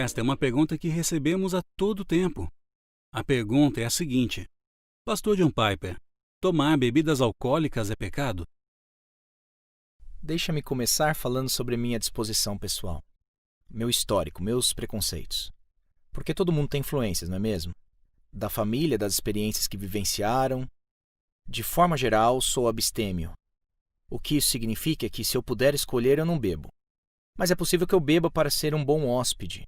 Esta é uma pergunta que recebemos a todo tempo. A pergunta é a seguinte: Pastor John Piper, tomar bebidas alcoólicas é pecado? Deixa-me começar falando sobre minha disposição pessoal, meu histórico, meus preconceitos. Porque todo mundo tem influências, não é mesmo? Da família, das experiências que vivenciaram. De forma geral, sou abstêmio. O que isso significa é que, se eu puder escolher, eu não bebo. Mas é possível que eu beba para ser um bom hóspede.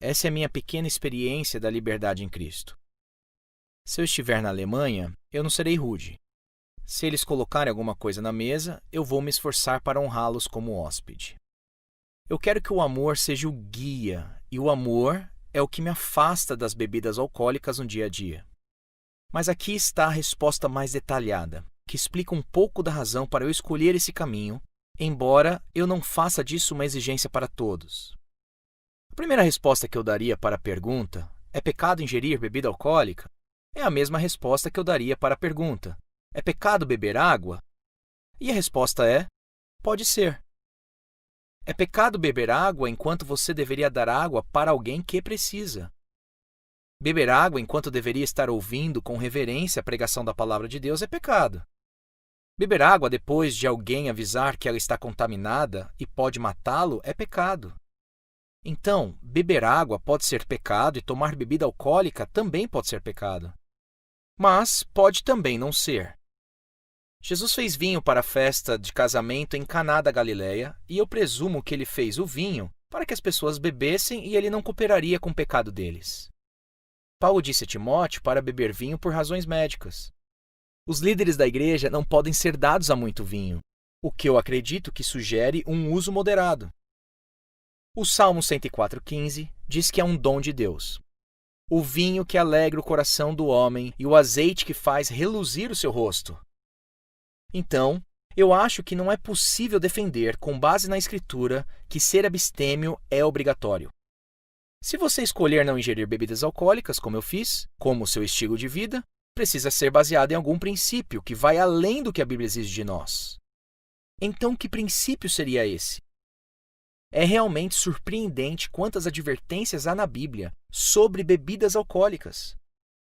Essa é a minha pequena experiência da liberdade em Cristo. Se eu estiver na Alemanha, eu não serei rude. Se eles colocarem alguma coisa na mesa, eu vou me esforçar para honrá-los como hóspede. Eu quero que o amor seja o guia, e o amor é o que me afasta das bebidas alcoólicas no dia a dia. Mas aqui está a resposta mais detalhada, que explica um pouco da razão para eu escolher esse caminho, embora eu não faça disso uma exigência para todos. A primeira resposta que eu daria para a pergunta, é pecado ingerir bebida alcoólica? É a mesma resposta que eu daria para a pergunta, é pecado beber água? E a resposta é, pode ser. É pecado beber água enquanto você deveria dar água para alguém que precisa. Beber água enquanto deveria estar ouvindo com reverência a pregação da palavra de Deus é pecado. Beber água depois de alguém avisar que ela está contaminada e pode matá-lo é pecado. Então, beber água pode ser pecado e tomar bebida alcoólica também pode ser pecado. Mas pode também não ser. Jesus fez vinho para a festa de casamento em Caná da Galileia, e eu presumo que ele fez o vinho para que as pessoas bebessem e ele não cooperaria com o pecado deles. Paulo disse a Timóteo para beber vinho por razões médicas. Os líderes da igreja não podem ser dados a muito vinho, o que eu acredito que sugere um uso moderado. O Salmo 104,15 diz que é um dom de Deus. O vinho que alegra o coração do homem e o azeite que faz reluzir o seu rosto. Então, eu acho que não é possível defender, com base na Escritura, que ser abstêmio é obrigatório. Se você escolher não ingerir bebidas alcoólicas, como eu fiz, como seu estilo de vida, precisa ser baseado em algum princípio que vai além do que a Bíblia exige de nós. Então, que princípio seria esse? É realmente surpreendente quantas advertências há na Bíblia sobre bebidas alcoólicas.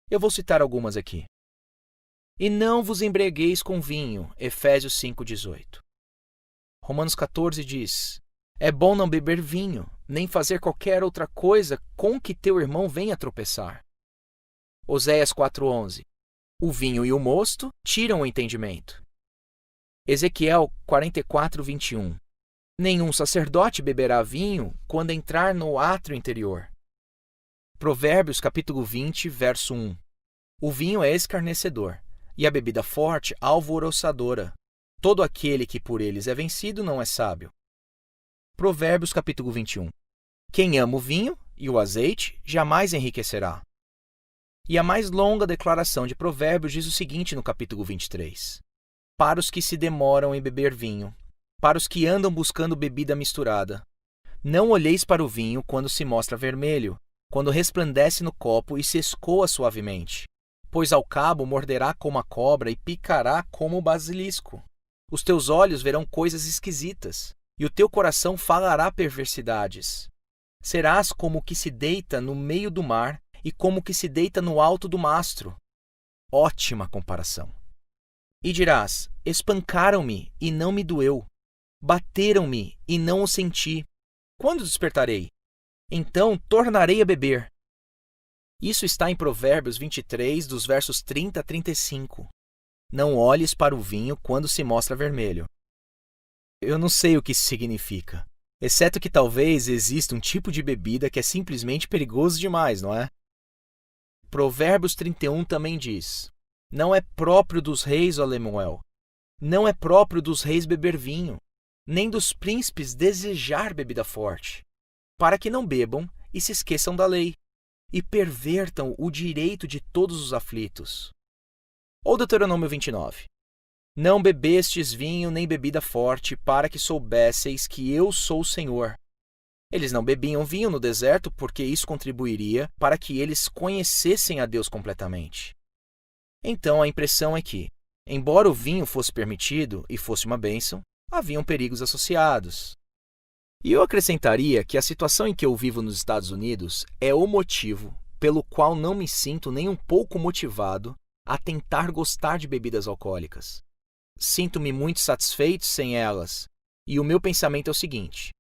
Eu vou citar algumas aqui. E não vos embriagueis com vinho, Efésios 5,18. Romanos 14 diz, é bom não beber vinho, nem fazer qualquer outra coisa com que teu irmão venha tropeçar. Oséias 4,11. O vinho e o mosto tiram o entendimento. Ezequiel 44,21. Nenhum sacerdote beberá vinho quando entrar no átrio interior. Provérbios capítulo 20, verso 1. O vinho é escarnecedor, e a bebida forte alvoroçadora. Todo aquele que por eles é vencido não é sábio. Provérbios capítulo 21. Quem ama o vinho e o azeite jamais enriquecerá. E a mais longa declaração de Provérbios diz o seguinte no capítulo 23. Para os que se demoram em beber vinho, para os que andam buscando bebida misturada, não olheis para o vinho quando se mostra vermelho, quando resplandece no copo e se escoa suavemente, pois ao cabo morderá como a cobra e picará como o basilisco. Os teus olhos verão coisas esquisitas, e o teu coração falará perversidades. Serás como o que se deita no meio do mar e como o que se deita no alto do mastro. Ótima comparação. E dirás, espancaram-me e não me doeu. Bateram-me e não o senti. Quando despertarei? Então tornarei a beber. Isso está em Provérbios 23, dos versos 30 a 35. Não olhes para o vinho quando se mostra vermelho. Eu não sei o que isso significa, exceto que talvez exista um tipo de bebida que é simplesmente perigoso demais, não é? Provérbios 31 também diz, não é próprio dos reis, ó Lemuel, não é próprio dos reis beber vinho, nem dos príncipes desejar bebida forte, para que não bebam e se esqueçam da lei, e pervertam o direito de todos os aflitos. Ou Deuteronômio 29. Não bebestes vinho nem bebida forte, para que soubesseis que eu sou o Senhor. Eles não bebiam vinho no deserto porque isso contribuiria para que eles conhecessem a Deus completamente. Então a impressão é que, embora o vinho fosse permitido e fosse uma bênção, haviam perigos associados. E eu acrescentaria que a situação em que eu vivo nos Estados Unidos é o motivo pelo qual não me sinto nem um pouco motivado a tentar gostar de bebidas alcoólicas. Sinto-me muito satisfeito sem elas, e o meu pensamento é o seguinte: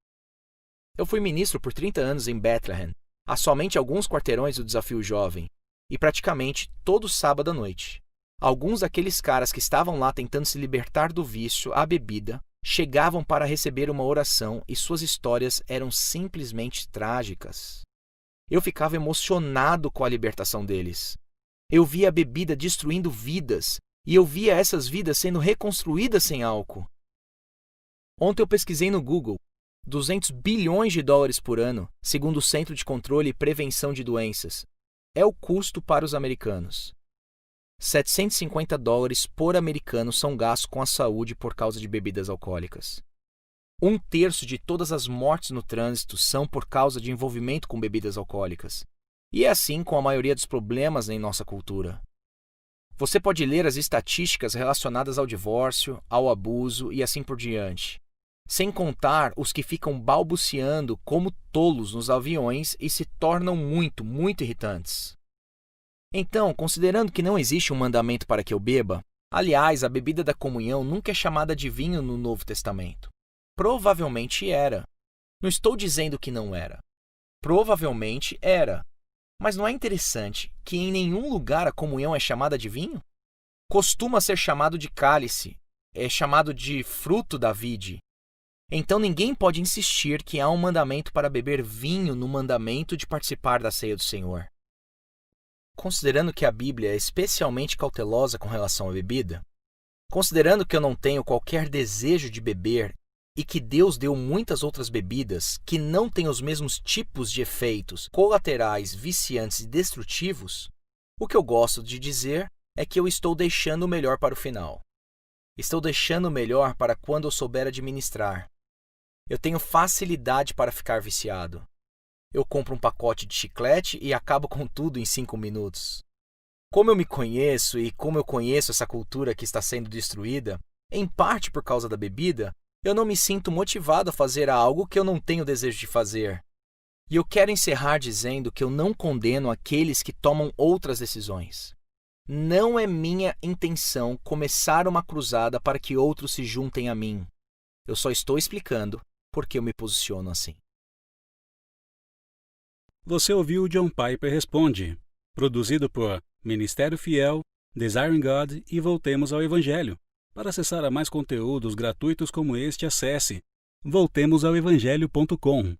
eu fui ministro por 30 anos em Bethlehem, a somente alguns quarteirões do Desafio Jovem, e praticamente todo sábado à noite. Alguns daqueles caras que estavam lá tentando se libertar do vício à bebida chegavam para receber uma oração e suas histórias eram simplesmente trágicas. Eu ficava emocionado com a libertação deles. Eu via a bebida destruindo vidas e eu via essas vidas sendo reconstruídas sem álcool. Ontem eu pesquisei no Google 200 bilhões de dólares por ano, segundo o Centro de Controle e Prevenção de Doenças. É o custo para os americanos. 750 dólares por americano são gastos com a saúde por causa de bebidas alcoólicas. 1/3 de todas as mortes no trânsito são por causa de envolvimento com bebidas alcoólicas. E é assim com a maioria dos problemas em nossa cultura. Você pode ler as estatísticas relacionadas ao divórcio, ao abuso e assim por diante. Sem contar os que ficam balbuciando como tolos nos aviões e se tornam muito, muito irritantes. Então, considerando que não existe um mandamento para que eu beba, aliás, a bebida da comunhão nunca é chamada de vinho no Novo Testamento. Provavelmente era. Não estou dizendo que não era. Provavelmente era. Mas não é interessante que em nenhum lugar a comunhão é chamada de vinho? Costuma ser chamado de cálice, é chamado de fruto da vide. Então ninguém pode insistir que há um mandamento para beber vinho no mandamento de participar da ceia do Senhor. Considerando que a Bíblia é especialmente cautelosa com relação à bebida, considerando que eu não tenho qualquer desejo de beber e que Deus deu muitas outras bebidas que não têm os mesmos tipos de efeitos colaterais, viciantes e destrutivos, o que eu gosto de dizer é que eu estou deixando o melhor para o final. Estou deixando o melhor para quando eu souber administrar. Eu tenho facilidade para ficar viciado. Eu compro um pacote de chiclete e acabo com tudo em 5 minutos. Como eu me conheço e como eu conheço essa cultura que está sendo destruída, em parte por causa da bebida, eu não me sinto motivado a fazer algo que eu não tenho desejo de fazer. E eu quero encerrar dizendo que eu não condeno aqueles que tomam outras decisões. Não é minha intenção começar uma cruzada para que outros se juntem a mim. Eu só estou explicando por que eu me posiciono assim. Você ouviu o John Piper Responde, produzido por Ministério Fiel, Desiring God e Voltemos ao Evangelho. Para acessar a mais conteúdos gratuitos como este, acesse voltemosaoevangelho.com.